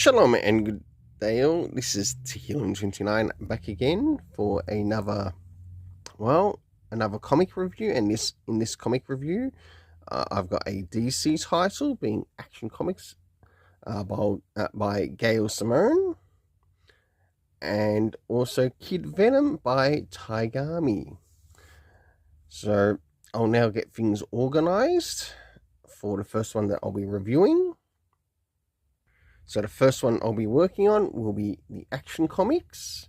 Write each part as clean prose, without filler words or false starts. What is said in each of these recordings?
Shalom and good day all. This is Tehillim29 back again for another comic review. And in this comic review, I've got a DC title being Action Comics by Gail Simone, and also Kid Venom by Taigami. So I'll now get things organized for the first one that I'll be reviewing. So the first one I'll be working on will be the Action Comics,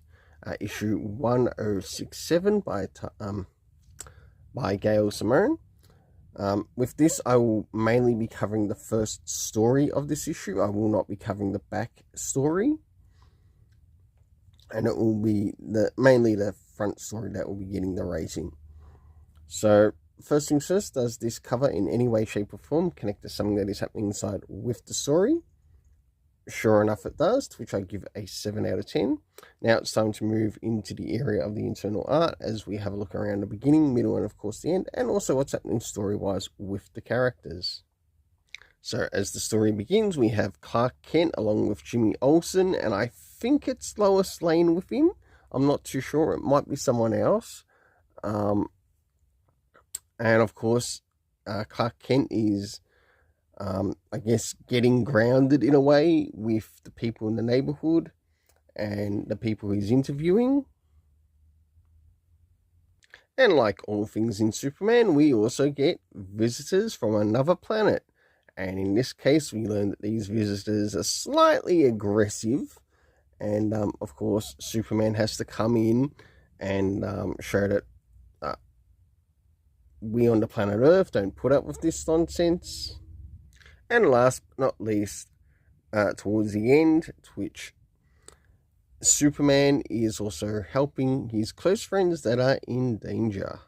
issue 1067 by Gail Simone. With this, I will mainly be covering the first story of this issue. I will not be covering the back story, and it will be mainly the front story that will be getting the rating. So first things first, does this cover in any way, shape, or form connect to something that is happening inside with the story? Sure enough, it does, to which I give a 7 out of 10. Now it's time to move into the area of the internal art as we have a look around the beginning, middle, and of course the end, and also what's happening story-wise with the characters. So as the story begins, we have Clark Kent along with Jimmy Olsen, and I think it's Lois Lane with him. I'm not too sure. It might be someone else. And of course, Clark Kent is I guess getting grounded in a way with the people in the neighborhood and the people he's interviewing. And like all things in Superman, we also get visitors from another planet. And in this case, we learn that these visitors are slightly aggressive. And of course, Superman has to come in and show that we on the planet Earth don't put up with this nonsense. And last but not least, towards the end, which Superman is also helping his close friends that are in danger.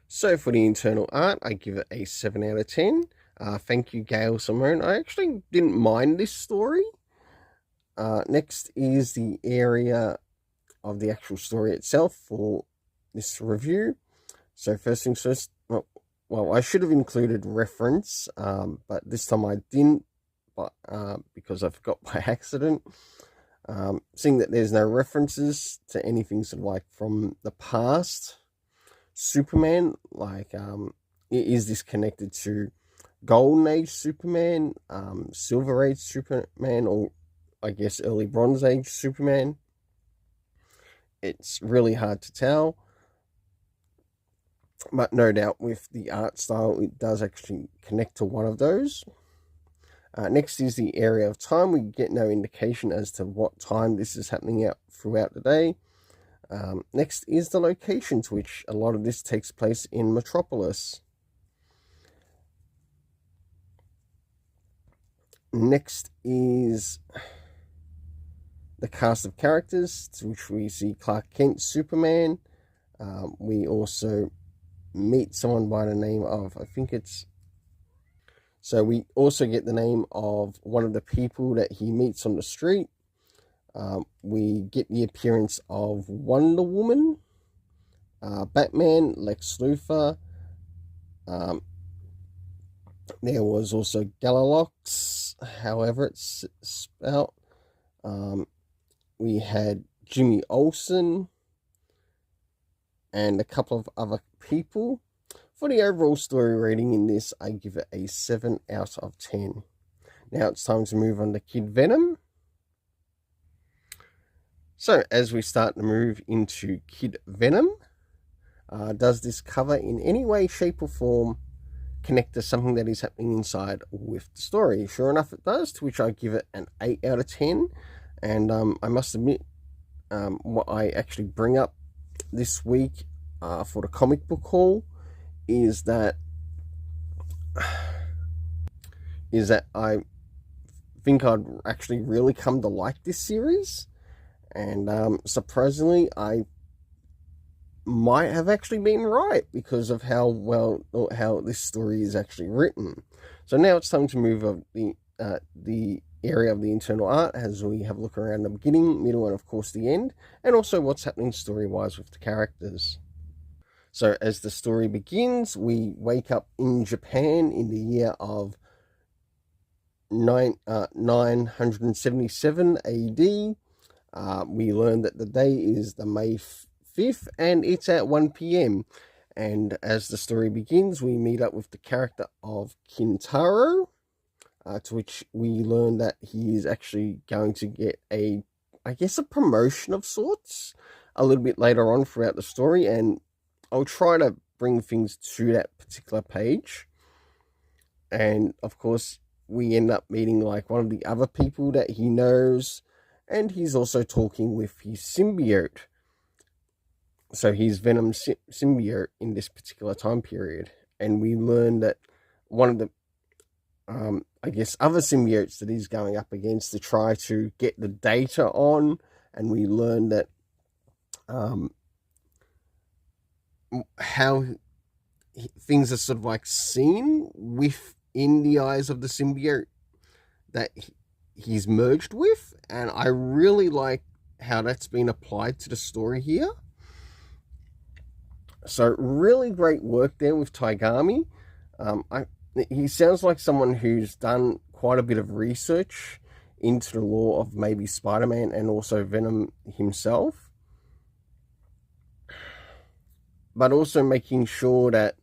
So for the internal art, I give it a 7 out of 10. Thank you, Gail Simone. I actually didn't mind this story. Next is the area of the actual story itself for this review. So first things first, well, I should have included reference, but this time I didn't, but because I forgot by accident. Seeing that there's no references to anything sort of like from the past Superman, like is this connected to Golden Age Superman, Silver Age Superman, or I guess early Bronze Age Superman? It's really hard to tell. But no doubt with the art style, it does actually connect to one of those. Next is the area of time. We get no indication as to what time this is happening out throughout the day. Next is the location, to which a lot of this takes place in Metropolis. Next is the cast of characters, to which we see Clark Kent, Superman. We also meet someone by the name of, so we also get the name of one of the people that he meets on the street. We get the appearance of Wonder Woman, Batman, Lex Luthor. There was also Galalox, however it's spelled. We had Jimmy Olsen and a couple of other people. For the overall story rating in this, I give it a 7 out of 10. Now it's time to move on to Kid Venom. So as we start to move into Kid Venom, does this cover in any way, shape, or form connect to something that is happening inside with the story? Sure enough, it does, to which I give it an 8 out of 10. And I must admit, what I actually bring up this week for the comic book haul is that I think I'd actually really come to like this series, and surprisingly I might have actually been right because of how this story is actually written. So now it's time to move on the area of the internal art as we have a look around the beginning, middle, and of course the end, and also what's happening story-wise with the characters. So as the story begins, we wake up in Japan in the year of 977 AD. We learn that the day is the May 5th and it's at 1 p.m. And as the story begins, we meet up with the character of Kintaro, to which we learn that he is actually going to get a promotion of sorts a little bit later on throughout the story. And I'll try to bring things to that particular page. And of course, we end up meeting like one of the other people that he knows, and he's also talking with his symbiote. So he's Venom symbiote in this particular time period. And we learn that one of the, other symbiotes that he's going up against to try to get the data on, and we learn that how things are sort of like seen within the eyes of the symbiote that he's merged with, and I really like how that's been applied to the story here. So really great work there with Taigami. He sounds like someone who's done quite a bit of research into the lore of maybe Spider-Man and also Venom himself, but also making sure that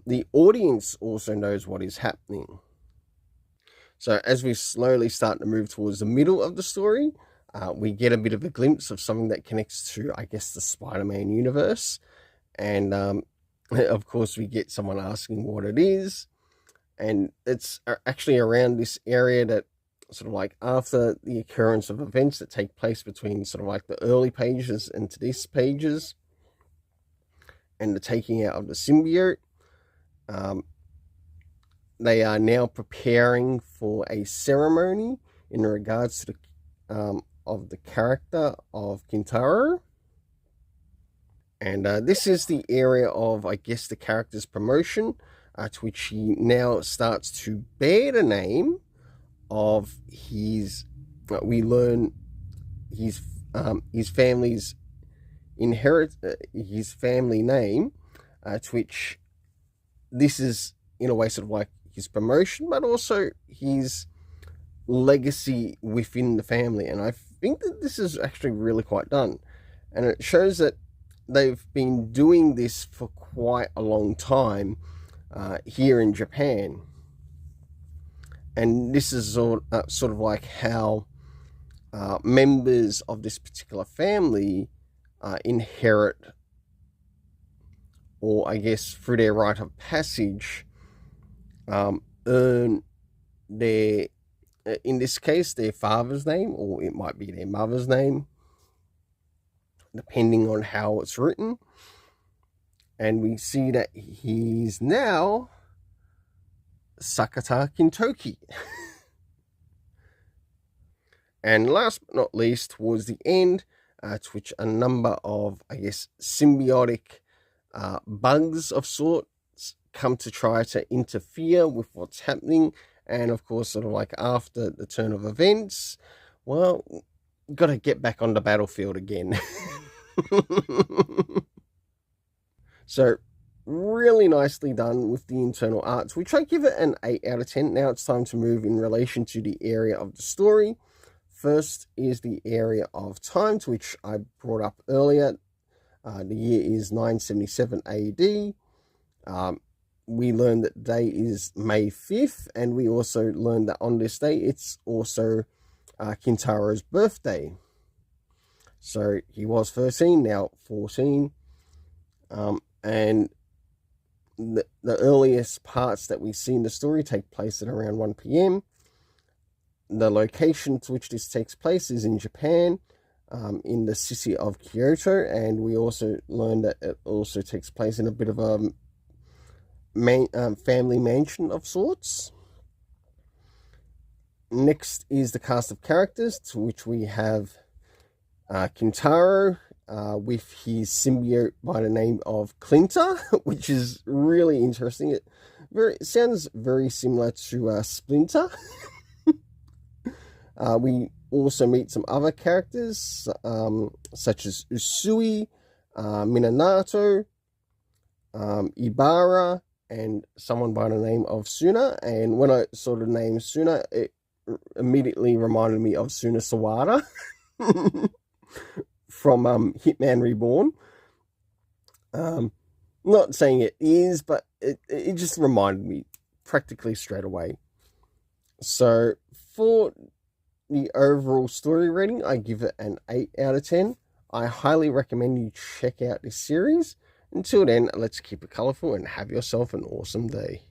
the audience also knows what is happening. So as we slowly start to move towards the middle of the story, we get a bit of a glimpse of something that connects to, the Spider-Man universe. And of course, we get someone asking what it is. And it's actually around this area that sort of like after the occurrence of events that take place between sort of like the early pages and today's pages and the taking out of the symbiote. They are now preparing for a ceremony in regards to the of the character of Kintaro. And this is the area of, the character's promotion, to which he now starts to bear the name of his, we learn his family's his family name, to which this is in a way sort of like his promotion, but also his legacy within the family. And I think that this is actually really quite done. And it shows that they've been doing this for quite a long time here in Japan. And this is sort of like how members of this particular family inherit, or through their rite of passage, earn their, in this case, their father's name, or it might be their mother's name, depending on how it's written. And we see that he's now Sakata Kintoki. And last but not least, towards the end, to which a number of, symbiotic bugs of sorts come to try to interfere with what's happening. And of course, sort of like after the turn of events, well, got to get back on the battlefield again. So really nicely done with the internal arts, which I give it an 8 out of 10. Now it's time to move in relation to the area of the story. First is the area of time, to which I brought up earlier. The year is 977 AD. We learned that day is May 5th, and we also learned that on this day, it's also Kintaro's birthday. So he was 13, now 14. And the earliest parts that we see in the story take place at around 1 p.m. The location to which this takes place is in Japan, in the city of Kyoto, and we also learned that it also takes place in a bit of a family mansion of sorts. Next is the cast of characters, to which we have Kintaro with his symbiote by the name of Clinter, which is really interesting. It sounds very similar to Splinter. We also meet some other characters, such as Usui, Minato, Ibara, and someone by the name of Suna. And when I saw the name Suna, it immediately reminded me of Suna Sawada from Hitman Reborn. Not saying it is, but it just reminded me practically straight away. So for the overall story rating, I give it an 8 out of 10. I highly recommend you check out this series. Until then, let's keep it colourful and have yourself an awesome day.